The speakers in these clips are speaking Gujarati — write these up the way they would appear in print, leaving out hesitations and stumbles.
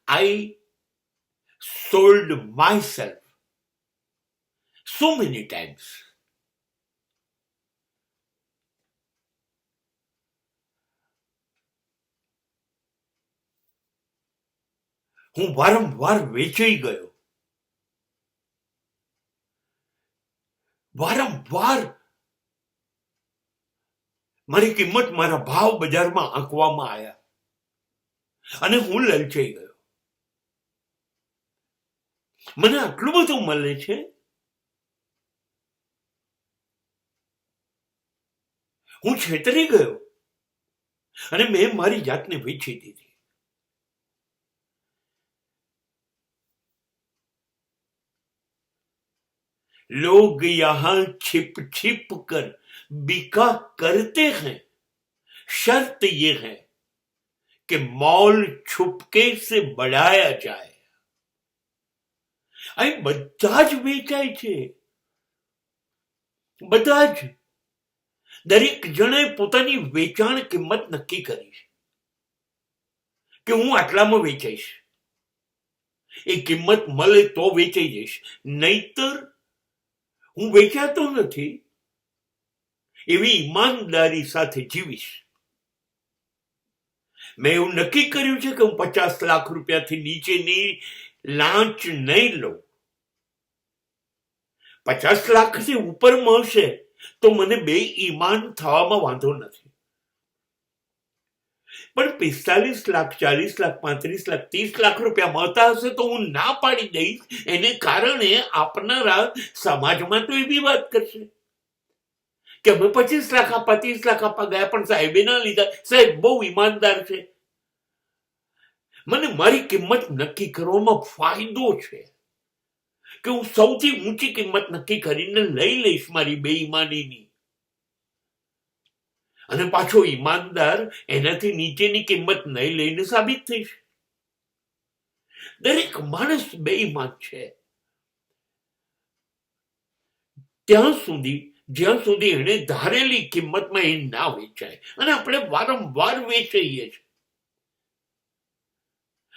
I sold myself so many times. હું વારંવાર વેચાઈ ગયો. વારંવાર મારી કિંમત મારા ભાવ બજારમાં આંકવામાં આવ્યા અને હું લલચાઈ ગયો. મને આટલું બધું મળે છે, હું છેતરી ગયો અને મેં મારી જાતને વેચી દીધી. लोग यहां छिप छिप कर बिका करते हैं, शर्त ये है कि मॉल छुपके से बढ़ाया जाए. અહીં બધા જ વેચાય છે, બધા જ. દરેક જણે પોતાની વેચાણ કિંમત નક્કી કરી છે કે હું આટલામાં વેચાઈશ, એ કિંમત મળે તો વેચાઈ જઈશ, નહીતર હું વેચાતો નથી એવી ઈમાનદારી સાથે જીવીશ. મેં એવું નક્કી કર્યું છે કે હું 50 લાખ રૂપિયાથી નીચેની લાંચ નહીં લઉં. 50 લાખથી ઉપર મળશે તો મને બેઈમાન થવામાં વાંધો નથી, પણ 45 લાખ, 40 લાખ, 35 લાખ, 30 લાખ રૂપિયા મળતા હશે તો હું ના પાડી દઈશ. એને કારણે આપનારા સમાજમાં તો એવી વાત કરશે કે અમે 25 લાખ આપવા, 30 લાખ આપવા ગયા પણ સાહેબે ના લીધા, સાહેબ બહુ ઈમાનદાર છે. મને મારી કિંમત નક્કી કરવામાં ફાયદો છે કે હું સૌથી ઊંચી કિંમત નક્કી કરીને લઈ લઈશ મારી બેઈમાનીની, અને પાછો ઈમાનદાર એનાથી નીચેની કિંમત નહીં લઈને સાબિત થઈશ. દરેક માણસ બેઈમાન છે ત્યાં સુધી જ્યાં સુધી એને ધારેલી કિંમતમાં એ ના વેચાય. અને આપણે વારંવાર વેચાઈએ છીએ,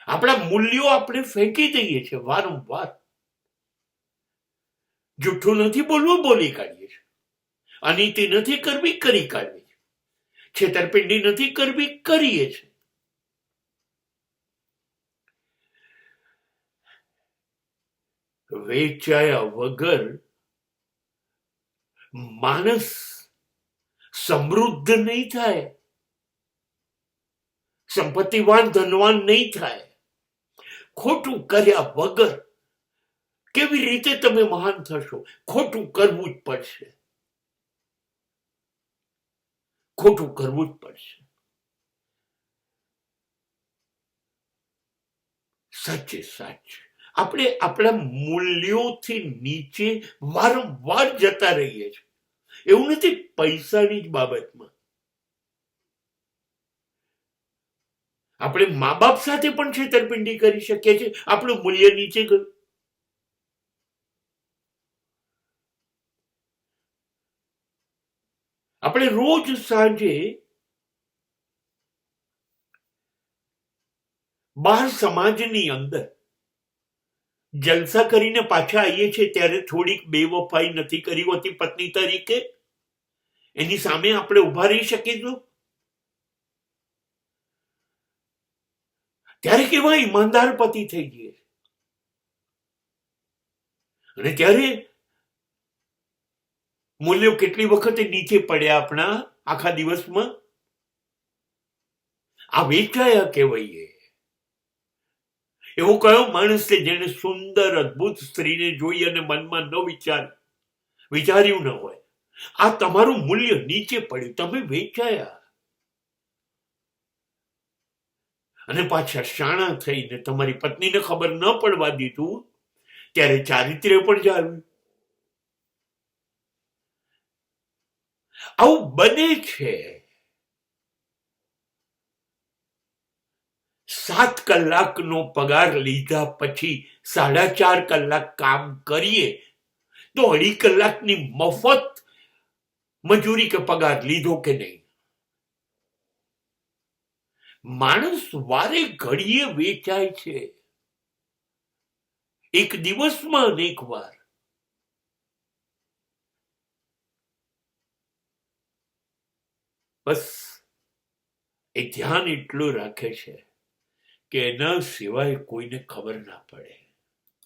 આપણા મૂલ્યો આપણે ફેંકી દઈએ છીએ વારંવાર. જૂઠું નથી બોલવું, બોલી કાઢીએ છીએ. અનીતિ નથી કરવી, કરી કાઢવી છે. છેતરપિંડી નથી કરવી, કરીએ છીએ. વેચાયા વગર માણસ સમૃદ્ધ નહીં થાય, સંપત્તિવાન ધનવાન નહીં થાય. ખોટું કર્યા વગર કેવી રીતે તમે મહાન થશો? ખોટું કરવું જ પડશે, ખોટું કરવું જ પડશે. સાચે સાચ આપણે આપણા મૂલ્યોથી નીચે વારંવાર જતા રહીએ છીએ. એવું નથી પૈસાની જ બાબતમાં, આપણે મા બાપ સાથે પણ છેતરપિંડી કરી શકીએ છીએ. આપણું મૂલ્ય નીચે ગયું. આપણે રોજ સાંજે બાર સમાજની અંદર જલસા કરીને પાછા આવીએ છીએ ત્યારે થોડીક બેવફાઈ નથી કરી હોતી પત્ની તરીકે, એની સામે આપણે ઉભા રહી શકીશું. ત્યારે કેવા ઈમાનદાર પતિ થઈ જઈએ, અને ત્યારે મૂલ્યો કેટલી વખતે નીચે પડ્યા આપણા આખા દિવસમાં. આ વેચાયા કહેવાય. એવો કયો માણસ છે જેને સુંદર અદ્ભુત સ્ત્રીને જોઈ અને મનમાં ન વિચાર્યું ન હોય? આ તમારું મૂલ્ય નીચે પડ્યું, તમે વેચાયા. અને પાછા શાણા થઈને તમારી પત્નીને ખબર ન પડવા દીધું ત્યારે ચારિત્ર્ય પણ જાળવ્યું. આવું બને છે. 7 કલાકનો પગાર લીધા પછી 4.5 કલાક કામ કરીએ તો 2.5 કલાકની મફત મજૂરી કે પગાર લીધો કે નહીં? માણસ વારે ઘડીએ વેચાય છે, એક દિવસમાં અનેક વાર. બસ એ ધ્યાન એટલું રાખે છે કે એના સિવાય કોઈને ખબર ના પડે.